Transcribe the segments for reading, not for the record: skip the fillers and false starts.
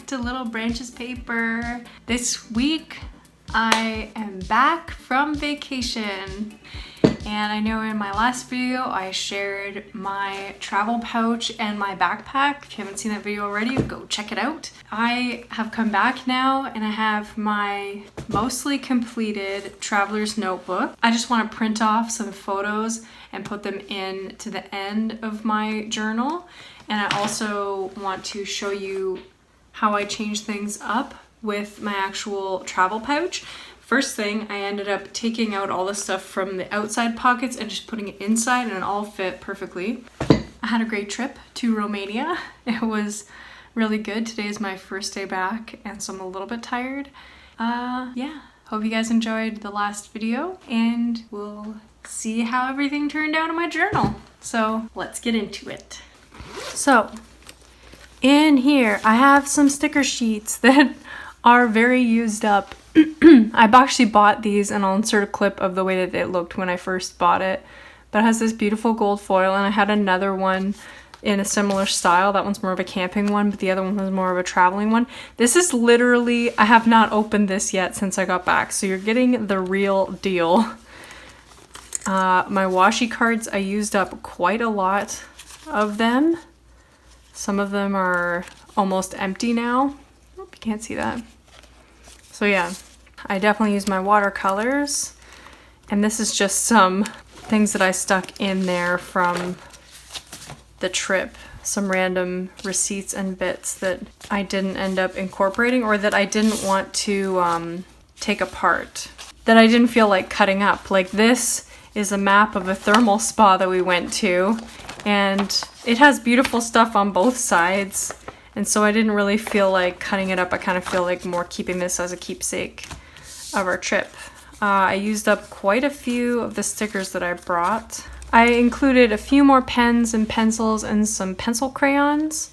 to Little Branches Paper. This week I am back from vacation, and I know in my last video I shared my travel pouch and my backpack. If you haven't seen that video already, go check it out. I have come back now and I have my mostly completed traveler's notebook. I just want to print off some photos and put them in to the end of my journal. And I also want to show you how I change things up with my actual travel pouch. First thing, I ended up taking out all the stuff from the outside pockets and just putting it inside, and it all fit perfectly. I had a great trip to Romania. It was really good. Today is my first day back, and so I'm a little bit tired. Yeah, hope you guys enjoyed the last video, and we'll see how everything turned out in my journal. So let's get into it. So in here I have some sticker sheets that are very used up. I've actually bought these, and I'll insert a clip of the way that it looked when I first bought it. But it has this beautiful gold foil, and I had another one in a similar style. That one's more of a camping one, but the other one was more of a traveling one. This is literally, I have not opened this yet since I got back, so you're getting the real deal. My washi cards, I used up quite a lot of them. Some of them are almost empty now. Oh, you can't see that. So yeah, I definitely use my watercolors, and this is just some things that I stuck in there from the trip. Some random receipts and bits that I didn't end up incorporating, or that I didn't want to take apart, that I didn't feel like cutting up. Like this is a map of a thermal spa that we went to, and it has beautiful stuff on both sides. And so I didn't really feel like cutting it up. I kind of feel like more keeping this as a keepsake of our trip. I used up quite a few of the stickers that I brought. I included a few more pens and pencils and some pencil crayons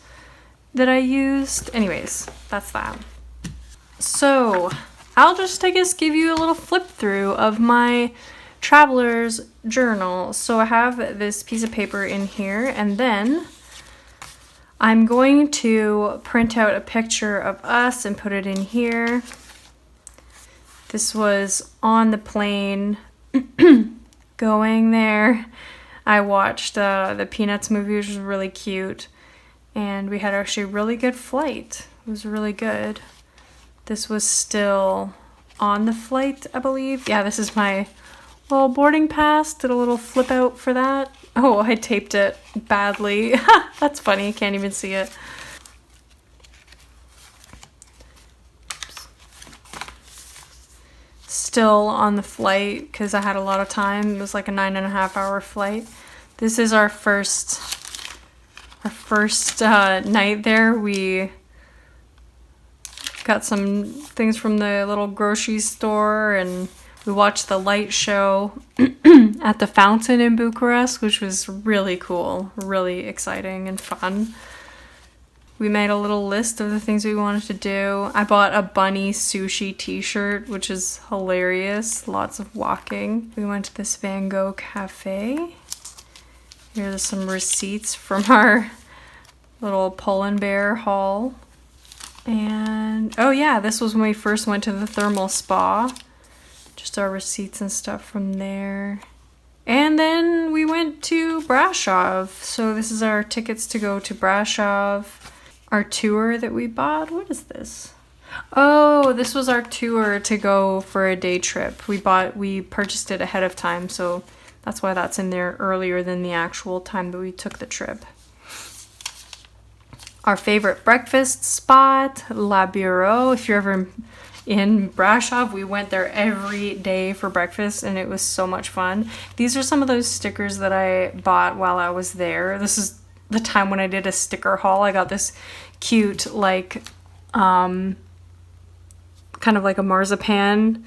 that I used. Anyways, that's that. So I'll just, I guess, give you a little flip through of my traveler's journal. So I have this piece of paper in here, and then I'm going to print out a picture of us and put it in here. This was on the plane going there. I watched the Peanuts movie, which was really cute, and we had actually a really good flight. It was really good. This was still on the flight, I believe. Yeah, this is my little boarding pass. Did a little flip out for that. Oh, I taped it badly. That's funny, can't even see it. Oops. Still on the flight because I had a lot of time. It was like a 9.5-hour flight. This is our first night there. We got some things from the little grocery store, and we watched the light show at the fountain in Bucharest, which was really cool, really exciting and fun. We made a little list of the things we wanted to do. I bought a bunny sushi t-shirt, which is hilarious. Lots of walking. We went to this Van Gogh cafe. Here's some receipts from our little Pull and Bear haul. And oh yeah, this was when we first went to the thermal spa. Just our receipts and stuff from there. And then we went to Brasov. So this is our tickets to go to Brasov. Our tour that we bought. What is this? Oh, this was our tour to go for a day trip. We purchased it ahead of time, so that's why that's in there earlier than the actual time that we took the trip. Our favorite breakfast spot, La Bureau. If you're ever in Brasov, we went there every day for breakfast, and it was so much fun. These are some of those stickers that I bought while I was there. This is the time when I did a sticker haul. I got this cute, like, kind of like a marzipan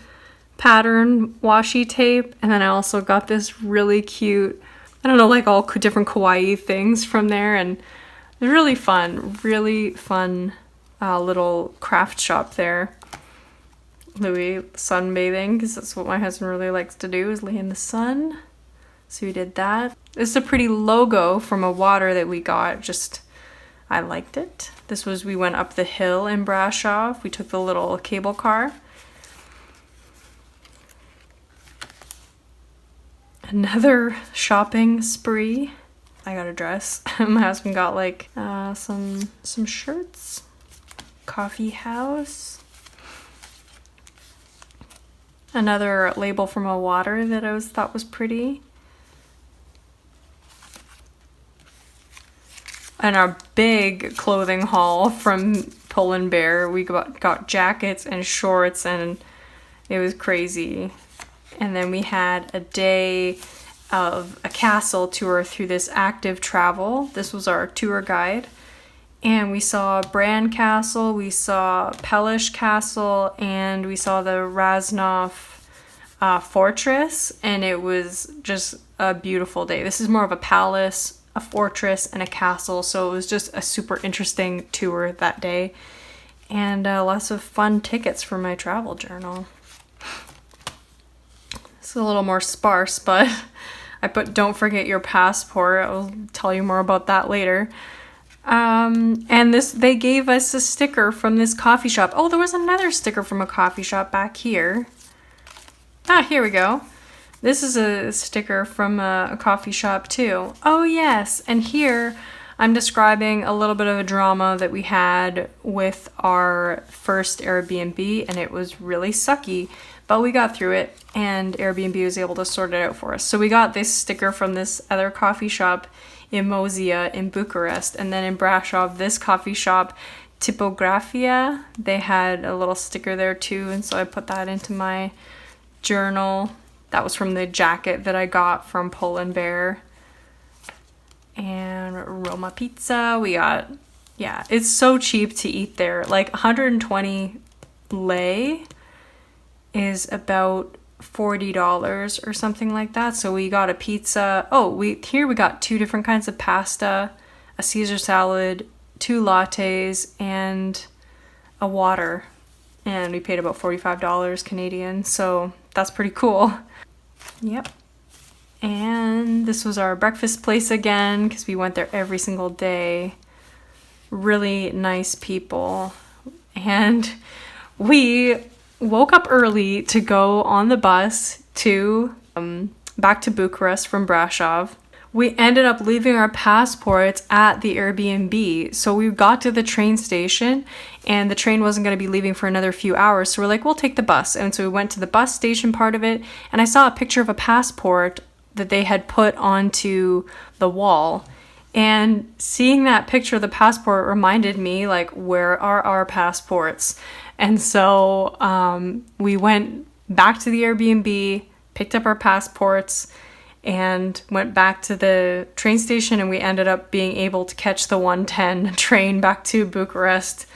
pattern washi tape, and then I also got this really cute, I don't know, like all different kawaii things from there, and it was really fun little craft shop there. Louis sunbathing, because that's what my husband really likes to do, is lay in the sun. So we did that. This is a pretty logo from a water that we got, just I liked it. We went up the hill in Brasov. We took the little cable car. Another shopping spree. I got a dress. My husband got like some shirts. Coffee house. Another label from a water that I thought was pretty. And our big clothing haul from Pull & Bear. We got jackets and shorts, and it was crazy. And then we had a day of a castle tour through this active travel. This was our tour guide. And we saw Bran Castle, we saw Pelish Castle, and we saw the Raznov fortress. And it was just a beautiful day. This is more of a palace, a fortress, and a castle. So it was just a super interesting tour that day. And lots of fun tickets for my travel journal. It's a little more sparse, but I put don't forget your passport. I'll tell you more about that later. And they gave us a sticker from this coffee shop. Oh, there was another sticker from a coffee shop back here. Here we go. This is a sticker from a coffee shop too. Oh yes, and here I'm describing a little bit of a drama that we had with our first Airbnb, and it was really sucky. But we got through it, and Airbnb was able to sort it out for us. So we got this sticker from this other coffee shop in Mozia in Bucharest. And then in Brasov, this coffee shop, Tipografia, they had a little sticker there too. And so I put that into my journal. That was from the jacket that I got from Pull & Bear. And Roma pizza, we got, yeah, it's so cheap to eat there. Like 120 lei is about $40 or something like that. So we got a pizza. Oh, we got 2 different kinds of pasta, a Caesar salad, 2 lattes, and a water. And we paid about $45 Canadian. So that's pretty cool. Yep. And this was our breakfast place again, because we went there every single day. Really nice people. And we woke up early to go on the bus to back to Bucharest from Brasov. We ended up leaving our passports at the Airbnb. So we got to the train station, and the train wasn't going to be leaving for another few hours. So we're like, we'll take the bus. And so we went to the bus station part of it, and I saw a picture of a passport that they had put onto the wall. And seeing that picture of the passport reminded me, like, where are our passports? And so we went back to the Airbnb, picked up our passports, and went back to the train station, and we ended up being able to catch the 1:10 train back to Bucharest.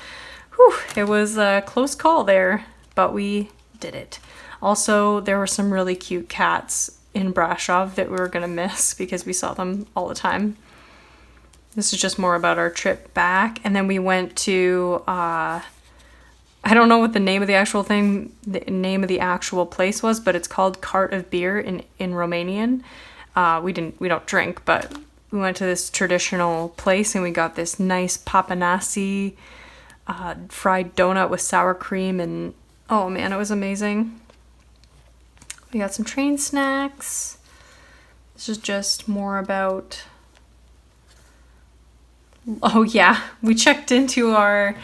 Whew, it was a close call there, but we did it. Also, there were some really cute cats in Brasov that we were going to miss because we saw them all the time. This is just more about our trip back. And then we went to, I don't know what the name of the actual place was, but it's called Cart of Beer in Romanian. We don't drink, but we went to this traditional place, and we got this nice papanasi fried donut with sour cream, and oh man, it was amazing. We got some train snacks. This is just more about, oh yeah, we checked into our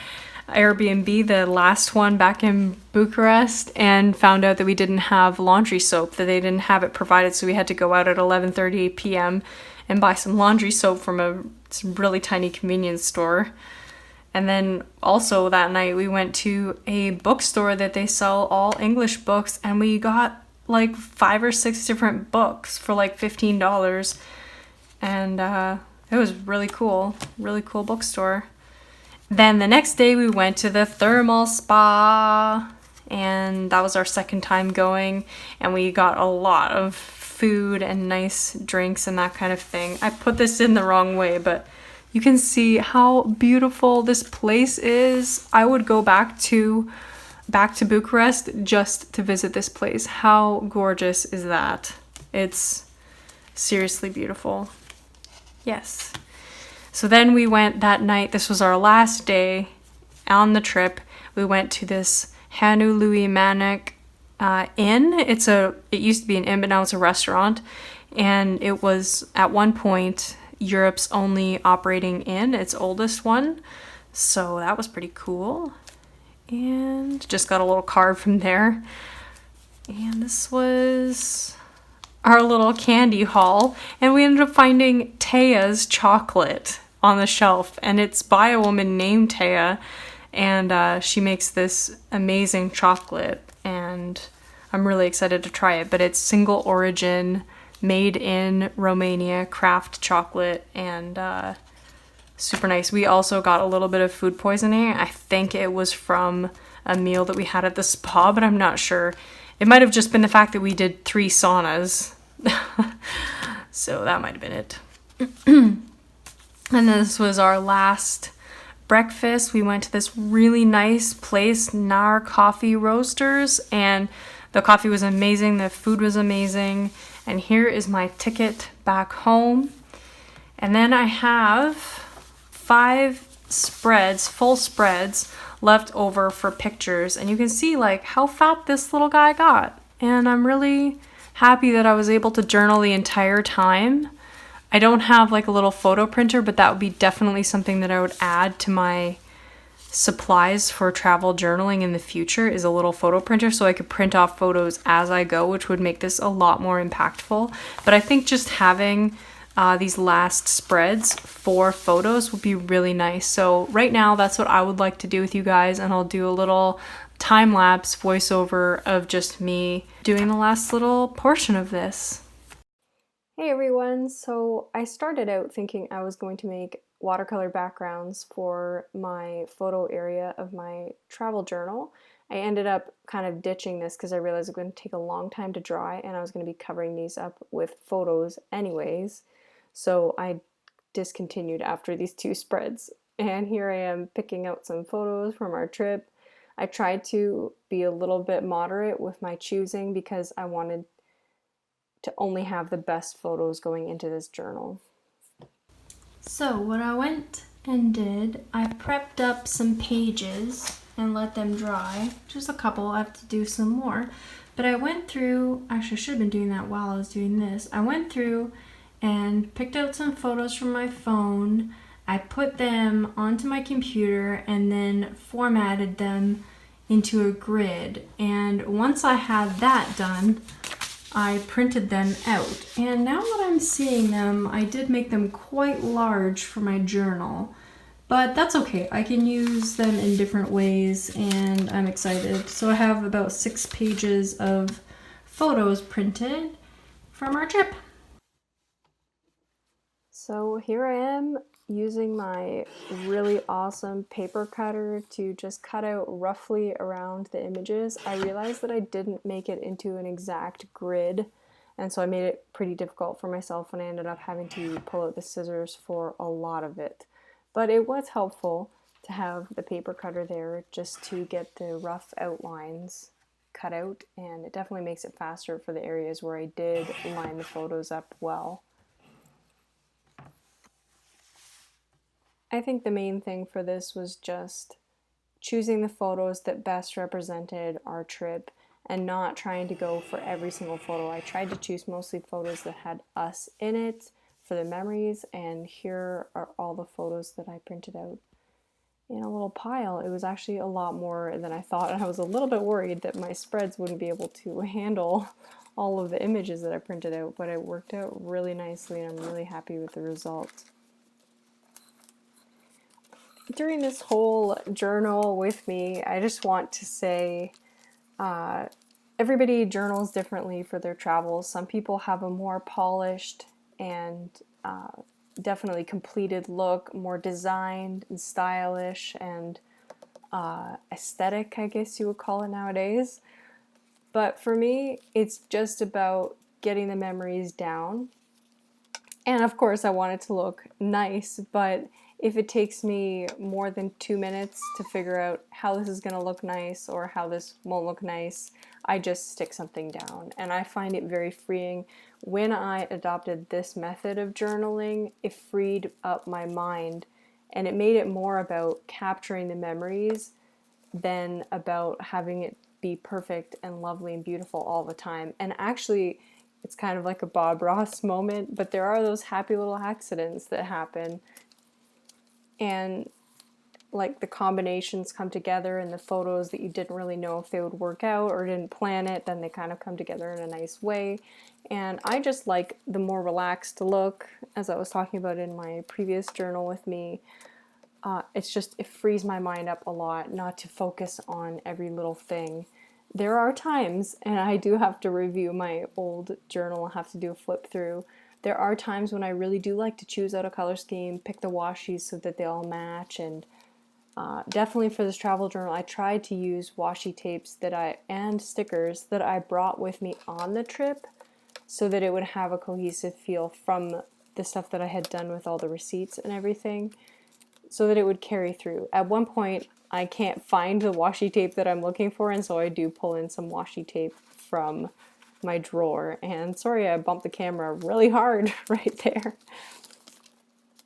Airbnb, the last one back in Bucharest, and found out that we didn't have laundry soap, that they didn't have it provided, so we had to go out at 11:30 p.m. and buy some laundry soap from a really tiny convenience store. And then also that night we went to a bookstore that they sell all English books, and we got like 5 or 6 different books for like $15. And it was really cool bookstore. Then the next day we went to the thermal spa, and that was our second time going, and we got a lot of food and nice drinks and that kind of thing. I put this in the wrong way, but you can see how beautiful this place is. I would go back to Bucharest just to visit this place. How gorgeous is that? It's seriously beautiful. Yes. So then we went that night. This was our last day on the trip. We went to this Hanu Louis Manek inn. It used to be an inn, but now it's a restaurant. And it was at one point Europe's only operating inn, its oldest one. So that was pretty cool. And just got a little card from there. And this was our little candy haul. And we ended up finding Taya's chocolate on the shelf. And it's by a woman named Taya. And she makes this amazing chocolate. And I'm really excited to try it. But it's single origin, made in Romania, craft chocolate. And super nice. We also got a little bit of food poisoning. I think it was from a meal that we had at the spa, but I'm not sure. It might have just been the fact that we did 3 saunas. So that might have been it. And this was our last breakfast. We went to this really nice place, Nar Coffee Roasters, and the coffee was amazing. The food was amazing. And here is my ticket back home. And then I have 5 spreads, full spreads, left over for pictures. And you can see like how fat this little guy got. And I'm really happy that I was able to journal the entire time. I don't have like a little photo printer, but that would be definitely something that I would add to my supplies for travel journaling in the future, is a little photo printer so I could print off photos as I go, which would make this a lot more impactful. But I think just having these last spreads for photos would be really nice. So right now that's what I would like to do with you guys, and I'll do a little time-lapse voiceover of just me doing the last little portion of this. Hey everyone, so I started out thinking I was going to make watercolor backgrounds for my photo area of my travel journal. I ended up kind of ditching this because I realized it was going to take a long time to dry, and I was going to be covering these up with photos anyways. So I discontinued after these 2 spreads. And here I am picking out some photos from our trip. I tried to be a little bit moderate with my choosing because I wanted to only have the best photos going into this journal. So what I went and did, I prepped up some pages and let them dry. Just a couple, I have to do some more. But I went through, actually I should have been doing that while I was doing this. I went through and picked out some photos from my phone. I put them onto my computer and then formatted them into a grid. And once I had that done, I printed them out. And now that I'm seeing them, I did make them quite large for my journal. But that's okay. I can use them in different ways, and I'm excited. So I have about 6 pages of photos printed from our trip. So here I am using my really awesome paper cutter to just cut out roughly around the images. I realized that I didn't make it into an exact grid, and so I made it pretty difficult for myself, and I ended up having to pull out the scissors for a lot of it. But it was helpful to have the paper cutter there just to get the rough outlines cut out, and it definitely makes it faster for the areas where I did line the photos up well. I think the main thing for this was just choosing the photos that best represented our trip and not trying to go for every single photo. I tried to choose mostly photos that had us in it for the memories, and here are all the photos that I printed out in a little pile. It was actually a lot more than I thought, and I was a little bit worried that my spreads wouldn't be able to handle all of the images that I printed out, but it worked out really nicely, and I'm really happy with the result. During this whole journal with me, I just want to say everybody journals differently for their travels. Some people have a more polished and definitely completed look, more designed and stylish and aesthetic, I guess you would call it nowadays. But for me, it's just about getting the memories down. And of course, I want it to look nice, but if it takes me more than 2 minutes to figure out how this is going to look nice or how this won't look nice, I just stick something down. And I find it very freeing. When I adopted this method of journaling, it freed up my mind, and it made it more about capturing the memories than about having it be perfect and lovely and beautiful all the time. And actually, it's kind of like a Bob Ross moment, but there are those happy little accidents that happen, and like the combinations come together, and the photos that you didn't really know if they would work out or didn't plan it, then they kind of come together in a nice way. And I just like the more relaxed look, as I was talking about in my previous journal with me. It's just, it frees my mind up a lot not to focus on every little thing. There are times, and I do have to review my old journal, have to do a flip through. There are times when I really do like to choose out a color scheme, pick the washies so that they all match, and definitely for this travel journal, I tried to use washi tapes and stickers that I brought with me on the trip so that it would have a cohesive feel from the stuff that I had done with all the receipts and everything, so that it would carry through. At one point, I can't find the washi tape that I'm looking for, and so I do pull in some washi tape from my drawer. And sorry, I bumped the camera really hard right there.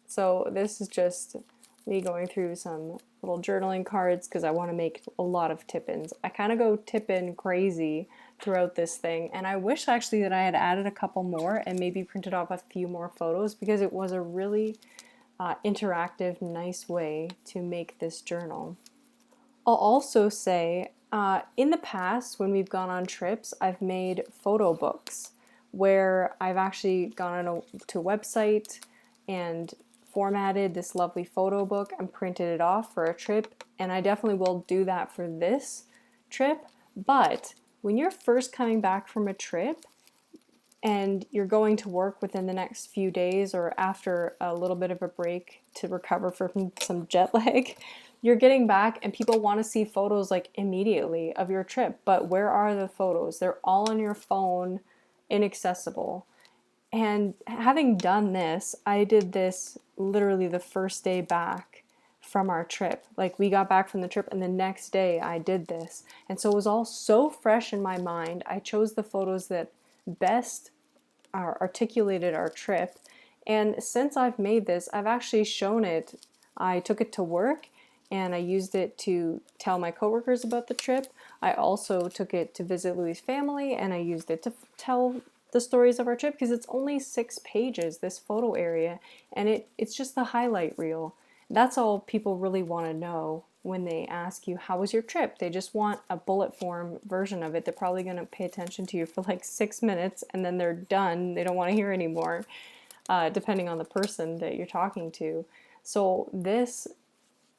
So this is just me going through some little journaling cards because I want to make a lot of tip-ins. I kind of go tip-in crazy throughout this thing, and I wish actually that I had added a couple more and maybe printed off a few more photos, because it was a really interactive, nice way to make this journal. I'll also say, in the past, when we've gone on trips, I've made photo books where I've actually gone on to a website and formatted this lovely photo book and printed it off for a trip, and I definitely will do that for this trip. But when you're first coming back from a trip and you're going to work within the next few days or after a little bit of a break to recover from some jet lag, you're getting back and people want to see photos like immediately of your trip. But where are the photos? They're all on your phone, inaccessible. And having done this, I did this literally the first day back from our trip. Like, we got back from the trip and the next day I did this. And so it was all so fresh in my mind. I chose the photos that best articulated our trip. And since I've made this, I've actually shown it. I took it to work and I used it to tell my coworkers about the trip. I also took it to visit Louis' family, and I used it to tell the stories of our trip, because it's only 6 pages, this photo area, and it's just the highlight reel. That's all people really want to know when they ask you, how was your trip? They just want a bullet form version of it. They're probably going to pay attention to you for like 6 minutes and then they're done. They don't want to hear anymore, depending on the person that you're talking to. So this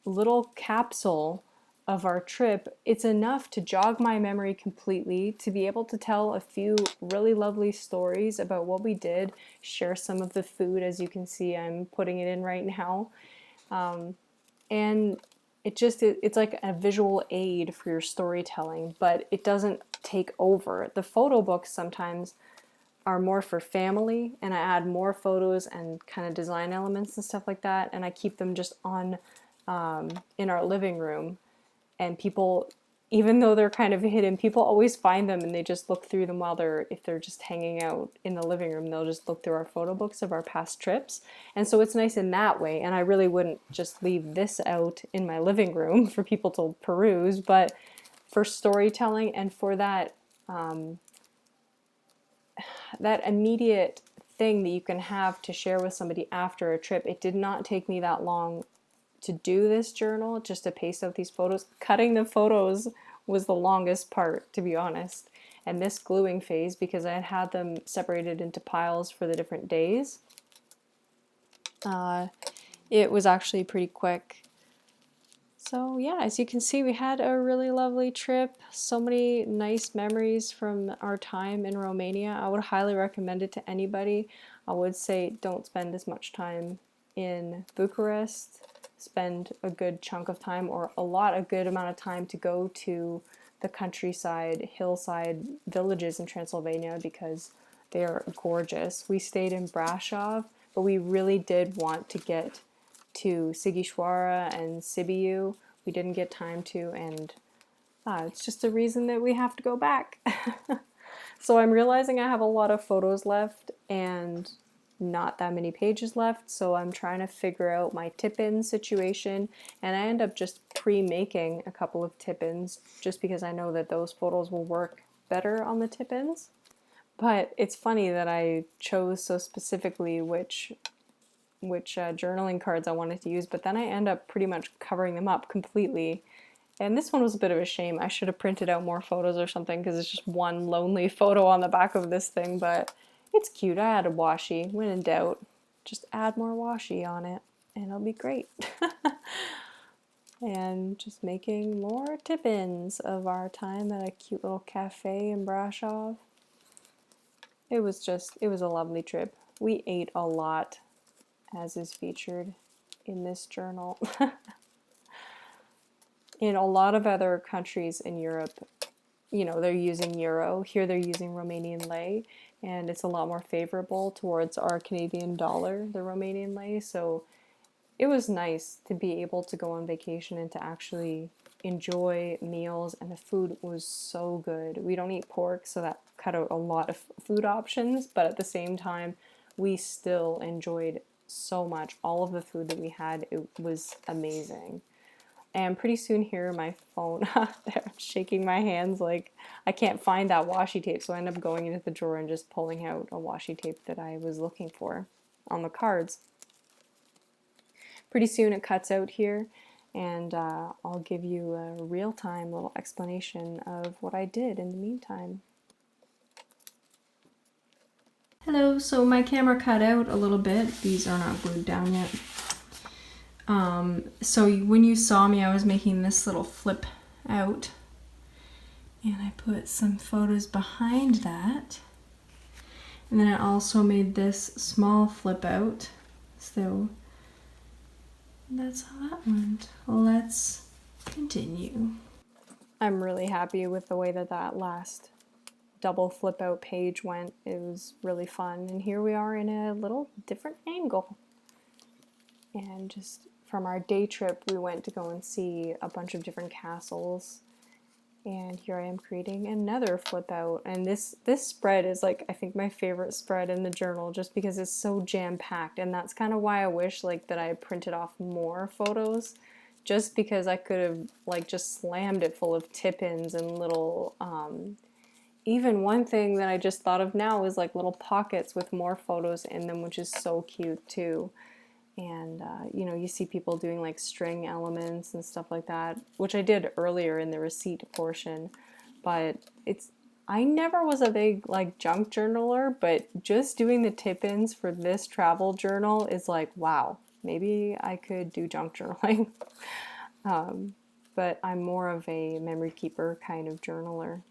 little capsule of our trip, it's enough to jog my memory completely, to be able to tell a few really lovely stories about what we did, share some of the food. As you can see, I'm putting it in right now. And it's like a visual aid for your storytelling, but it doesn't take over. The photo books sometimes are more for family, and I add more photos and kind of design elements and stuff like that, and I keep them just on in our living room. And people, even though they're kind of hidden, people always find them and they just look through them if they're just hanging out in the living room, they'll just look through our photo books of our past trips. And so it's nice in that way. And I really wouldn't just leave this out in my living room for people to peruse, but for storytelling and for that that immediate thing that you can have to share with somebody after a trip. It did not take me that long to do this journal, just to paste out these photos. Cutting the photos was the longest part, to be honest. And this gluing phase, because I had them separated into piles for the different days, it was actually pretty quick. So yeah, as you can see, we had a really lovely trip. So many nice memories from our time in Romania. I would highly recommend it to anybody. I would say don't spend as much time in Bucharest. Spend a good chunk of time, or a good amount of time, to go to the countryside, hillside villages in Transylvania, because they are gorgeous. We stayed in Brasov, but we really did want to get to Sigishwara and Sibiu. We didn't get time to, and it's just a reason that we have to go back. So I'm realizing I have a lot of photos left and not that many pages left, so I'm trying to figure out my tip-in situation, and I end up just pre-making a couple of tip-ins just because I know that those photos will work better on the tip-ins. But it's funny that I chose so specifically which journaling cards I wanted to use, but then I end up pretty much covering them up completely. And this one was a bit of a shame. I should have printed out more photos or something because it's just one lonely photo on the back of this thing, but it's cute. I added washi. When in doubt, just add more washi on it and it'll be great. And just making more tip-ins of our time at a cute little cafe in Brasov. It was a lovely trip. We ate a lot, as is featured in this journal. In a lot of other countries in Europe, you know, they're using euro. Here they're using Romanian lei, and it's a lot more favorable towards our Canadian dollar, the Romanian lei. So it was nice to be able to go on vacation and to actually enjoy meals, and the food was so good. We don't eat pork, so that cut out a lot of food options, but at the same time, we still enjoyed so much. All of the food that we had, it was amazing. And pretty soon here, my phone, I'm shaking my hands like I can't find that washi tape. So I end up going into the drawer and just pulling out a washi tape that I was looking for on the cards. Pretty soon it cuts out here, and I'll give you a real-time little explanation of what I did in the meantime. Hello, so my camera cut out a little bit. These are not glued down yet. So when you saw me, I was making this little flip out, and I put some photos behind that, and then I also made this small flip out, so that's how that went. Let's continue. I'm really happy with the way that last double flip out page went. It was really fun, and here we are in a little different angle. And just from our day trip, we went to go and see a bunch of different castles. And here I am creating another flip out. And this spread is like, I think, my favorite spread in the journal, just because it's so jam-packed. And that's kind of why I wish like that I printed off more photos, just because I could have like just slammed it full of tip-ins and little, even one thing that I just thought of now is like little pockets with more photos in them, which is so cute too. And you know, you see people doing like string elements and stuff like that, which I did earlier in the receipt portion. But I never was a big like junk journaler, but just doing the tip-ins for this travel journal is like, wow, maybe I could do junk journaling. But I'm more of a memory keeper kind of journaler.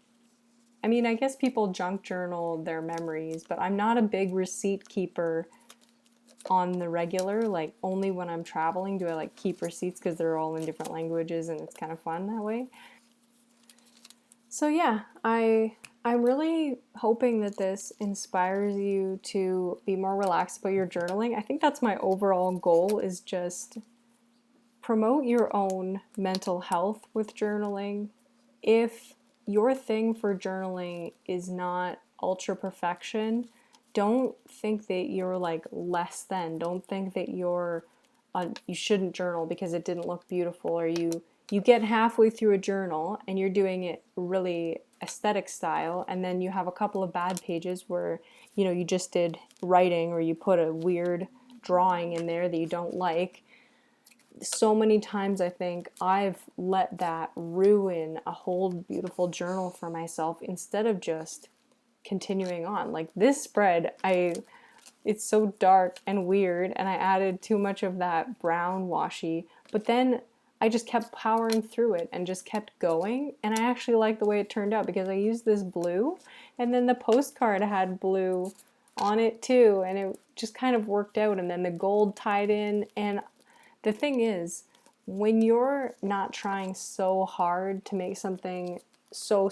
I mean, I guess people junk journal their memories, but I'm not a big receipt keeper on the regular. Like, only when I'm traveling do I like keep receipts, because they're all in different languages and it's kind of fun that way. So yeah, I'm really hoping that this inspires you to be more relaxed about your journaling. I think that's my overall goal, is just promote your own mental health with journaling. If your thing for journaling is not ultra perfection, don't think that you're like less than. Don't think that you shouldn't journal because it didn't look beautiful, or you get halfway through a journal and you're doing it really aesthetic style, and then you have a couple of bad pages where, you know, you just did writing or you put a weird drawing in there that you don't like. So many times I think I've let that ruin a whole beautiful journal for myself, instead of just continuing on. Like this spread, it's so dark and weird, and I added too much of that brown washi, but then I just kept powering through it and just kept going, and I actually like the way it turned out, because I used this blue, and then the postcard had blue on it too, and it just kind of worked out, and then the gold tied in. And the thing is, when you're not trying so hard to make something so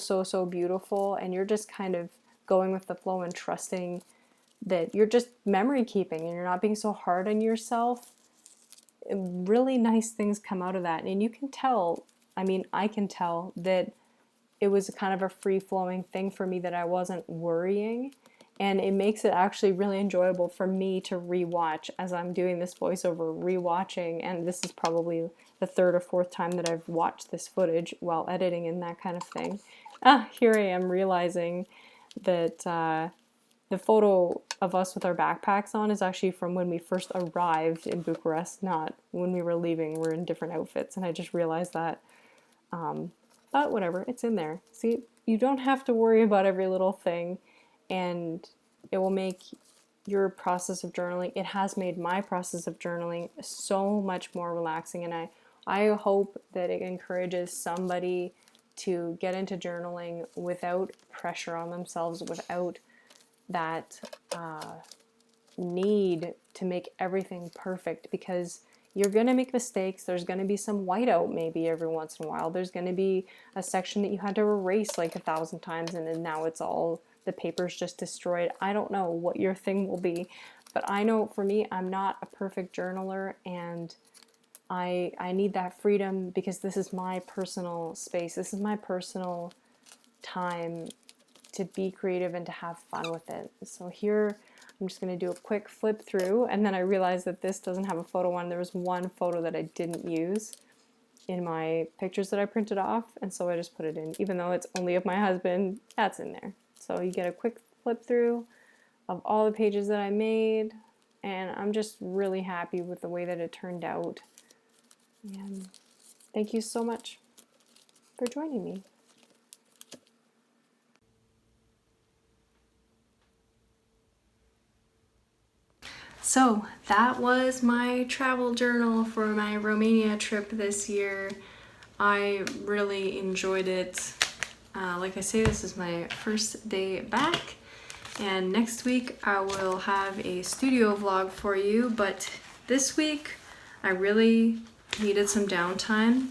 beautiful, and you're just kind of going with the flow and trusting that you're just memory keeping and you're not being so hard on yourself, really nice things come out of that. And you can tell, I mean, I can tell that it was kind of a free-flowing thing for me, that I wasn't worrying. And it makes it actually really enjoyable for me to rewatch as I'm doing this voiceover, rewatching. And this is probably the third or fourth time that I've watched this footage while editing and that kind of thing. Here I am realizing that the photo of us with our backpacks on is actually from when we first arrived in Bucharest, not when we were leaving. We're in different outfits, and I just realized that. But whatever, it's in there. See, you don't have to worry about every little thing, and it will make your process of journaling, it has made my process of journaling so much more relaxing, and I hope that it encourages somebody to get into journaling without pressure on themselves, without that need to make everything perfect, because you're going to make mistakes. There's going to be some whiteout maybe every once in a while. There's going to be a section that you had to erase like 1,000 times, and then now it's all, the paper's just destroyed. I don't know what your thing will be, but I know for me, I'm not a perfect journaler, and I need that freedom because this is my personal space. This is my personal time to be creative and to have fun with it. So here, I'm just going to do a quick flip through, and then I realized that this doesn't have a photo on. There was one photo that I didn't use in my pictures that I printed off, and so I just put it in. Even though it's only of my husband, that's in there. So you get a quick flip through of all the pages that I made, and I'm just really happy with the way that it turned out. And thank you so much for joining me. So that was my travel journal for my Romania trip this year. I really enjoyed it. Like I say, this is my first day back, and next week I will have a studio vlog for you, but this week I really needed some downtime,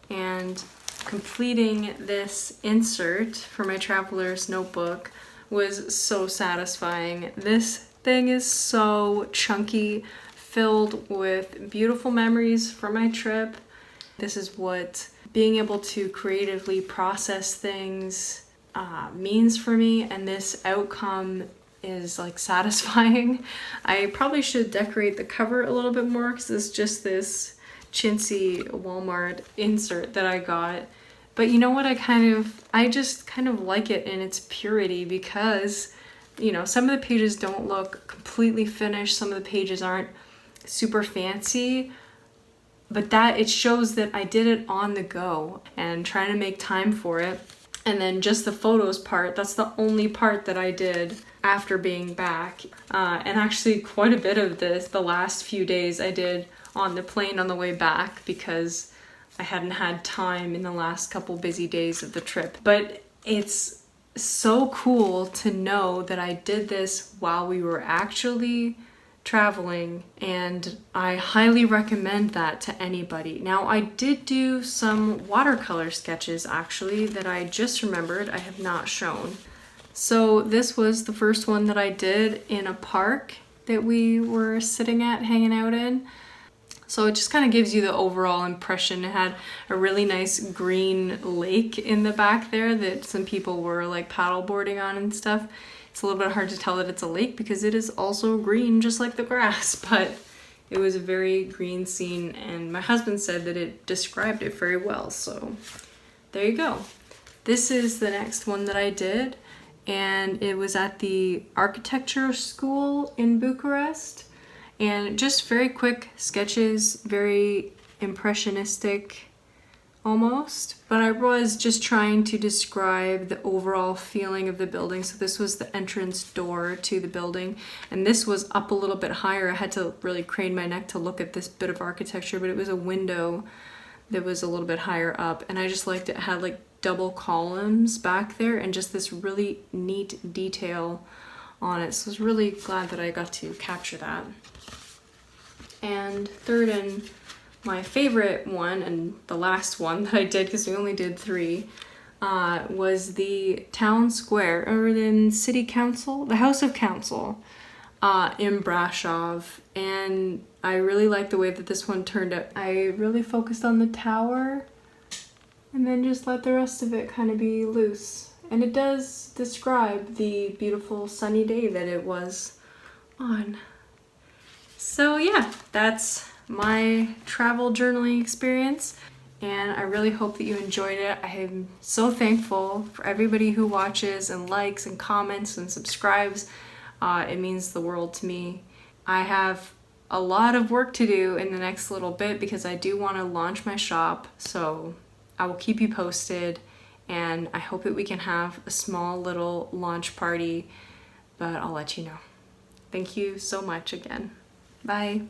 and completing this insert for my traveler's notebook was so satisfying. This thing is so chunky, filled with beautiful memories from my trip. This is what being able to creatively process things means for me, and this outcome is like satisfying. I probably should decorate the cover a little bit more because it's just this chintzy Walmart insert that I got. But you know what, I just kind of like it in its purity, because you know, some of the pages don't look completely finished, some of the pages aren't super fancy, but that it shows that I did it on the go and trying to make time for it. And then just the photos part, that's the only part that I did after being back. And actually quite a bit of this, the last few days I did on the plane on the way back, because I hadn't had time in the last couple busy days of the trip. But it's so cool to know that I did this while we were actually traveling, and I highly recommend that to anybody. Now, I did do some watercolor sketches actually that I just remembered I have not shown. So this was the first one that I did in a park that we were sitting at, hanging out in. So it just kind of gives you the overall impression. It had a really nice green lake in the back there that some people were like paddle boarding on and stuff. It's a little bit hard to tell that it's a lake because it is also green just like the grass, but it was a very green scene, and my husband said that it described it very well. So there you go. This is the next one that I did, and it was at the architecture school in Bucharest. And just very quick sketches, very impressionistic almost, but I was just trying to describe the overall feeling of the building. So this was the entrance door to the building, and this was up a little bit higher. I had to really crane my neck to look at this bit of architecture, but it was a window that was a little bit higher up, and I just liked it. It had like double columns back there and just this really neat detail on it. So I was really glad that I got to capture that. And third, and my favorite one, and the last one that I did, because we only did 3, was the town square, or the city council, the House of Council. in Brasov, and I really like the way that this one turned out. I really focused on the tower and then just let the rest of it kind of be loose. And it does describe the beautiful sunny day that it was on. So yeah, that's my travel journaling experience, and I really hope that you enjoyed it. I am so thankful for everybody who watches and likes and comments and subscribes. It means the world to me. I have a lot of work to do in the next little bit because I do want to launch my shop, so I will keep you posted, and I hope that we can have a small little launch party, but I'll let you know. Thank you so much again. Bye.